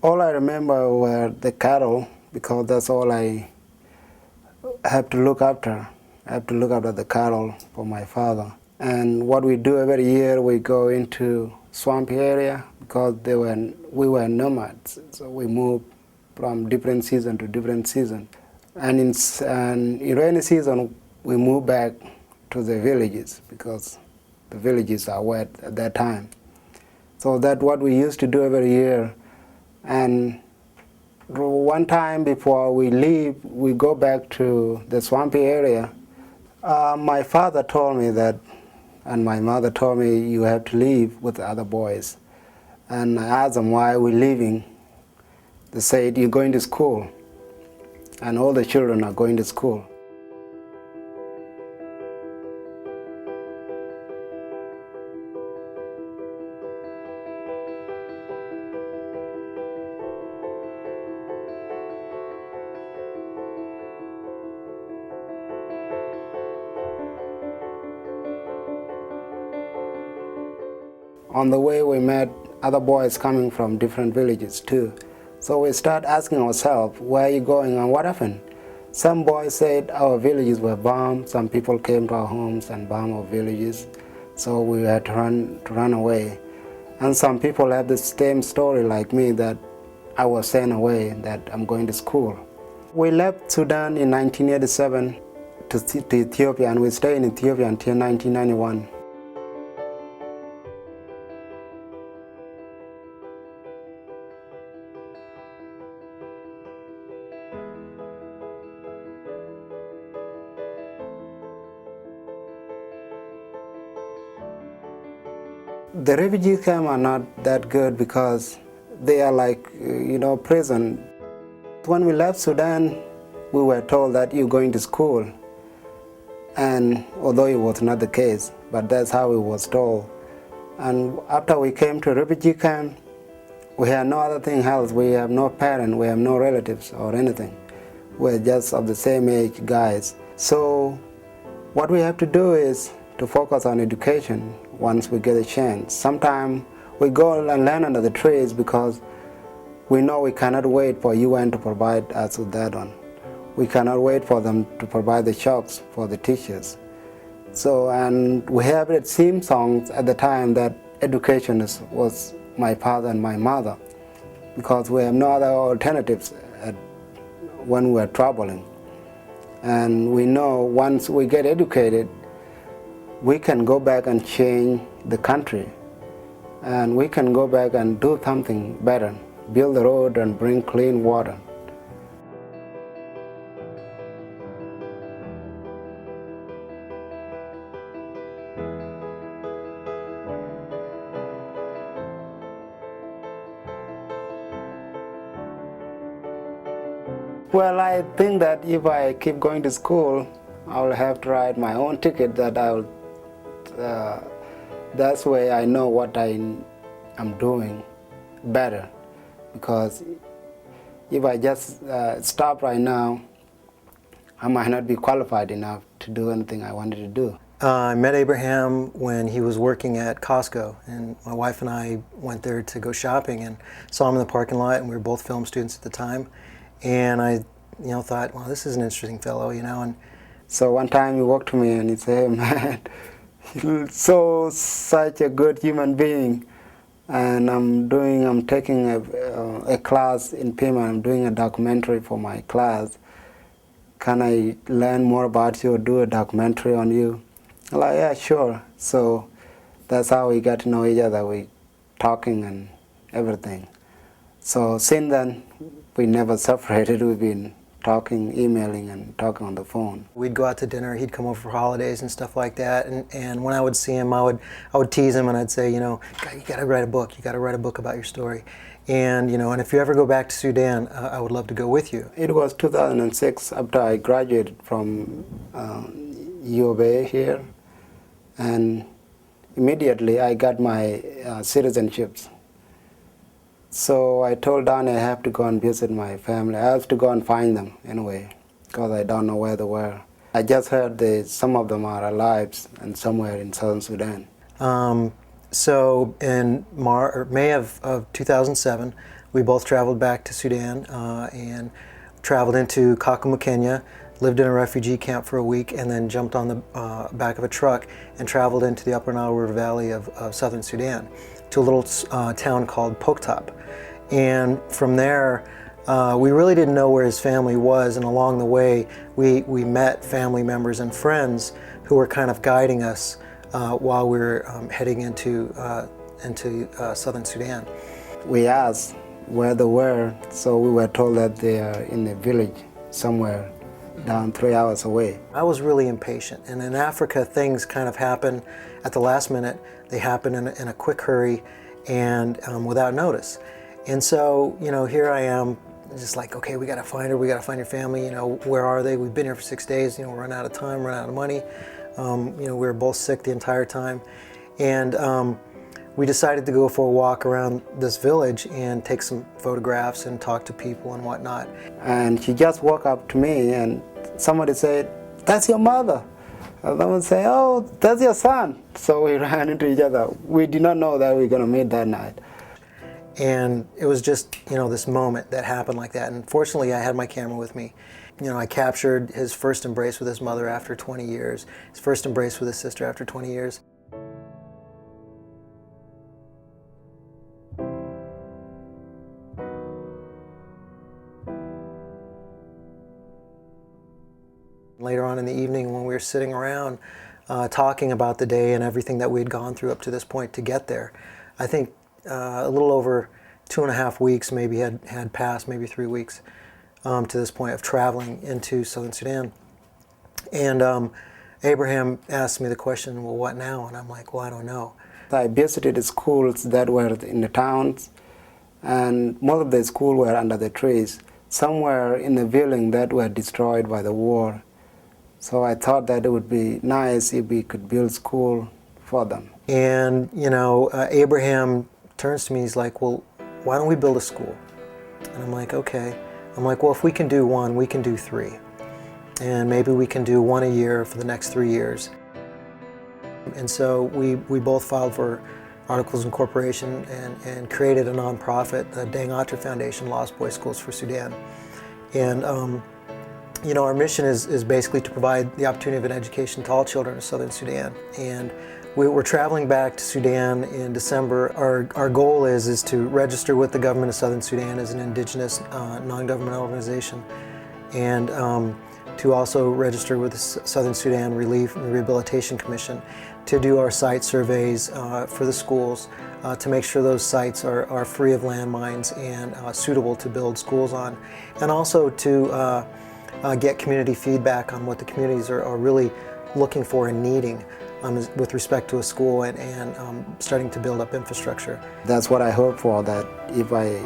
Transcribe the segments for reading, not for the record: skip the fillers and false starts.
All I remember were the cattle, because that's all I have to look after. I have to look after the cattle for my father. And what we do every year, we go into swampy area because we were nomads. So we move from different season to different season. And in rainy season, we move back to the villages because the villages are wet at that time. So that's what we used to do every year. And one time before we leave, we go back to the swampy area. My father told me that, and my mother told me, you have to leave with the other boys. And I asked them why we're leaving. They said, you're going to school, and all the children are going to school. On the way, we met other boys coming from different villages too. So we start asking ourselves, where are you going and what happened? Some boys said our villages were bombed. Some people came to our homes and bombed our villages. So we had to run away. And some people have the same story like me, that I was sent away, that I'm going to school. We left Sudan in 1987 to Ethiopia, and we stayed in Ethiopia until 1991. The refugee camps are not that good because they are like, prison. When we left Sudan, we were told that you're going to school. And although it was not the case, but that's how we was told. And after we came to refugee camp, we had no other thing else. We have no parents, we have no relatives or anything. We're just of the same age guys. So what we have to do is to focus on education once we get a chance. Sometimes we go and learn under the trees because we know we cannot wait for UN to provide us with that one. We cannot wait for them to provide the chalks for the teachers. So, and we have it theme songs at the time that education was my father and my mother, because we have no other alternatives when we're traveling. And we know once we get educated, we can go back and change the country, and we can go back and do something better, build the road and bring clean water. Well, I think that if I keep going to school, I'll have to write my own ticket. That's why I know what I'm doing better. Because if I just stop right now, I might not be qualified enough to do anything I wanted to do. I met Abraham when he was working at Costco, and my wife and I went there to go shopping and saw him in the parking lot, and we were both film students at the time. And I thought, well, this is an interesting fellow, And so one time he walked to me and he said, man, you're such a good human being. And I'm taking a class in Pima. I'm doing a documentary for my class. Can I learn more about you or do a documentary on you? I'm like, yeah, sure. So that's how we got to know each other. We talking and everything. So since then, we never separated. We've been talking, emailing, and talking on the phone. We'd go out to dinner. He'd come over for holidays and stuff like that. And when I would see him, I would tease him and I'd say, God, you got to write a book. You got to write a book about your story. And and if you ever go back to Sudan, I would love to go with you. It was 2006 after I graduated from U of A here, and immediately I got my citizenships. So I told Danny I have to go and visit my family. I have to go and find them anyway, because I don't know where they were. I just heard that some of them are alive and somewhere in southern Sudan. So in May of 2007, we both traveled back to Sudan and traveled into Kakuma, Kenya, lived in a refugee camp for a week, and then jumped on the back of a truck and traveled into the Upper Nile River Valley of southern Sudan to a little town called Poktop. And from there, we really didn't know where his family was, and along the way, we met family members and friends who were kind of guiding us while we were heading into southern Sudan. We asked where they were, so we were told that they are in a village somewhere down 3 hours away. I was really impatient, and in Africa things kind of happen at the last minute. They happen in a quick hurry and without notice. And so, you know, here I am, just like, okay, we gotta find her, we gotta find your family, you know, where are they? We've been here for 6 days, you know, we're running out of time, running out of money. You know, we were both sick the entire time. And we decided to go for a walk around this village and take some photographs and talk to people and whatnot. And she just walked up to me and somebody said, "That's your mother." And someone said, "Oh, that's your son." So we ran into each other. We did not know that we were gonna meet that night. And it was just, you know, this moment that happened like that. And fortunately, I had my camera with me. You know, I captured his first embrace with his mother after 20 years, his first embrace with his sister after 20 years. Later on in the evening, when we were sitting around talking about the day and everything that we had gone through up to this point to get there, I think a little over 2.5 weeks maybe had passed, maybe 3 weeks to this point of traveling into southern Sudan. And Abraham asked me the question, well, what now? And I'm like, well, I don't know. I visited the schools that were in the towns, and most of the schools were under the trees. Some were in the building that were destroyed by the war. So I thought that it would be nice if we could build school for them. And, you know, Abraham turns to me, he's like, well, why don't we build a school? And I'm like, okay. I'm like, well, if we can do one, we can do 3. And maybe we can do 1 a year for the next 3 years. And so we both filed for articles of incorporation and created a nonprofit, the Deng Ater Foundation, Lost Boys Schools for Sudan. And you know, our mission is basically to provide the opportunity of an education to all children of southern Sudan. And we're traveling back to Sudan in December. Our goal is to register with the government of southern Sudan as an indigenous non-government organization, and to also register with the Southern Sudan Relief and Rehabilitation Commission to do our site surveys for the schools to make sure those sites are free of landmines and suitable to build schools on, and also to get community feedback on what the communities are really looking for and needing with respect to a school and starting to build up infrastructure. That's what I hope for, that if I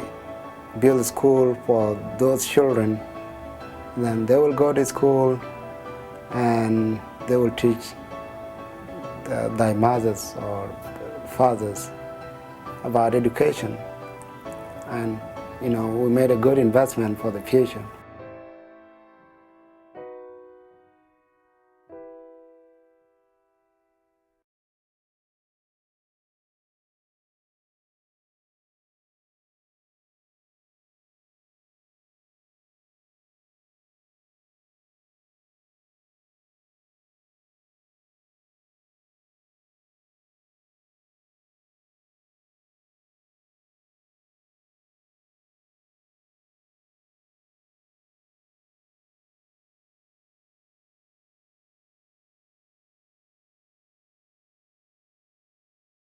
build a school for those children, then they will go to school and they will teach their mothers or fathers about education. And, you know, we made a good investment for the future.